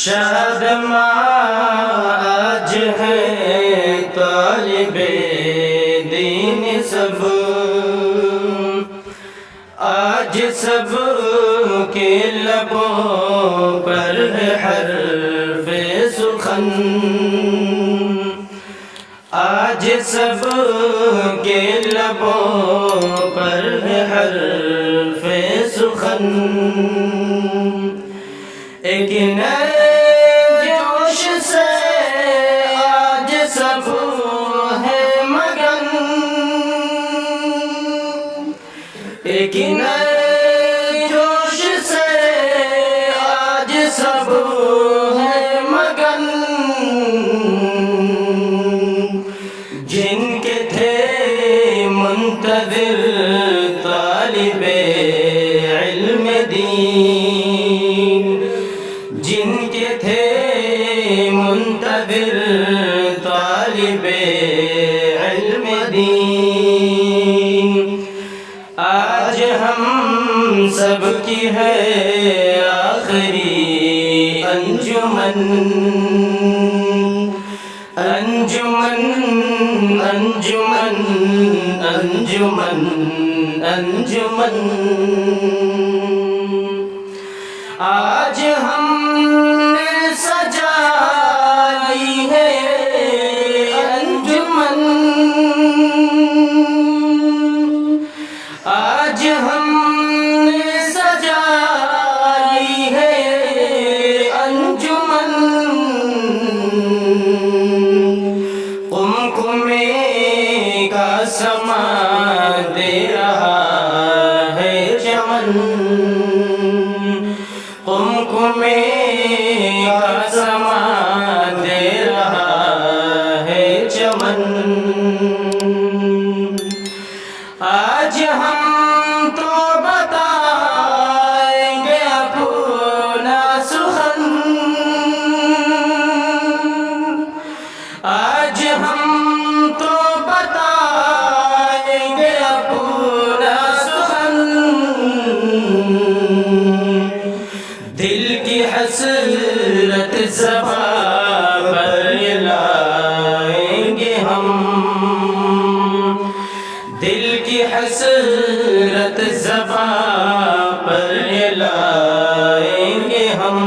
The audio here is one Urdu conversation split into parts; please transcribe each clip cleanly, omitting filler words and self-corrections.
شادماں آج ہے طالب دین سب، آج سب کے لبوں پر ہے حرف سخن، آج سب کے لبوں پر ہے حرف سخن، ایک نئے جوش سے آج سب ہے مگن، ایک نئے جوش سے آج سب ہے مگن، جن کے تھے منتظر طالب علم دین، جن کے تھے منتظر طالب علم دین، آج ہم سب کی ہے آخری انجمن، انجمن انجمن انجمن انجمن، آج ہم نے سجائی ہے انجمن، آج ہم نے سجائی ہے انجمن، قمقمے کا سما دے رہا ہے چمن، قمقمے کا سما دے رہا ہے چمن، آج ہم تو بتائیں گے اپنا سخن، آج ہم تو بتائیں گے اپنا سخن، دل کی حسرت زباں پر لائیں گے ہم، دل کی حسرت زباں پر لائیں گے ہم،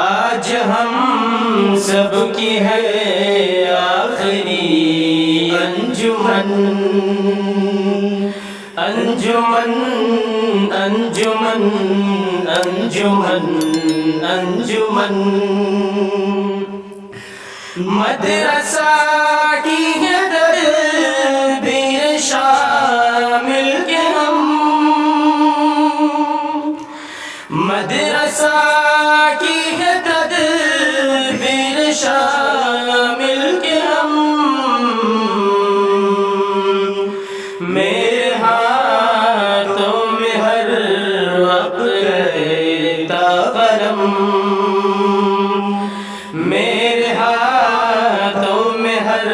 آج ہم سب کی ہے آخری انجمن، انجمن انجمن انجمن انجمن، مدرسہ کی ہے تدبیر شامل کے ہم، مدرسہ کی ہے تدبیر شامل کے ہم، میرے ہاتھوں میں ہر وقت رہتا قلم، میرے ہاتھوں میں ہر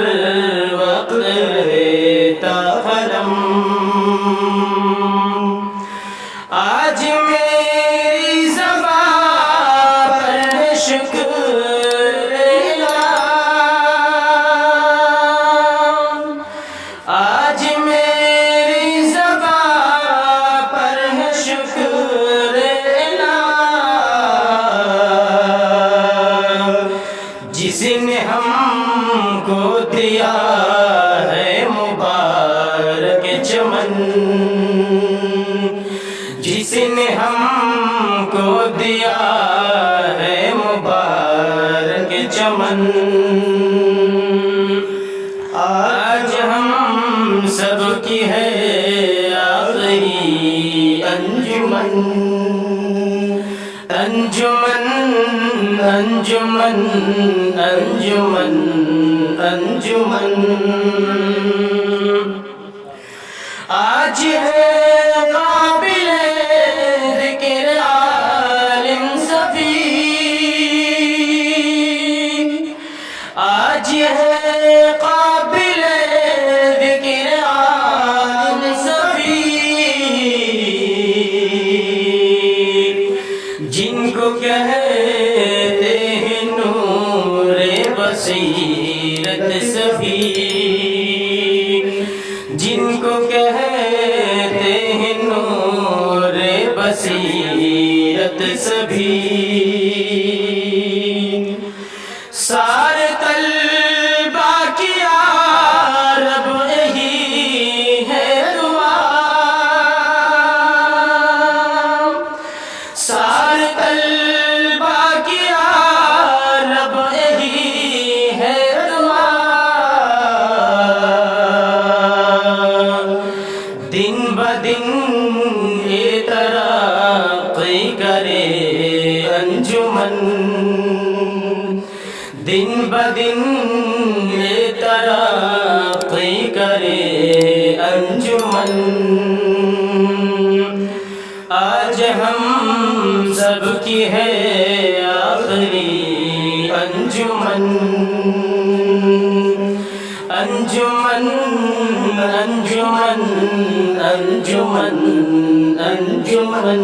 وقت رہتا قلم، آج میری زبان پر ہے شکر الہ، آج میری زبان پر ہے شکر الہ، جس نے ہم کو دیا ہے مبارک چمن، جس نے ہم کو دیا ہے مبارک چمن، آج ہم سب کی ہے آخری انجمن، انجمن انجمن انجمن انجمن، آج ہے قابل ذکر عالم صفی، آج ہے قابل ذکر عالم صفی، جن کو کہتے ہیں نور بصیرت سبھی، جن کو کہتے ہیں نور بصیرت سبھی، سارے طلبہ کی رب یہی ہے دعا، سارے طلبہ کی رب یہی ہے دعا، دن بدن یہ ترقی کرے انجمن، دن بدن یہ ترقی کرے انجمن، آج ہم سب کی ہے آخری انجمن، انجمن انجمن انجمن انجمن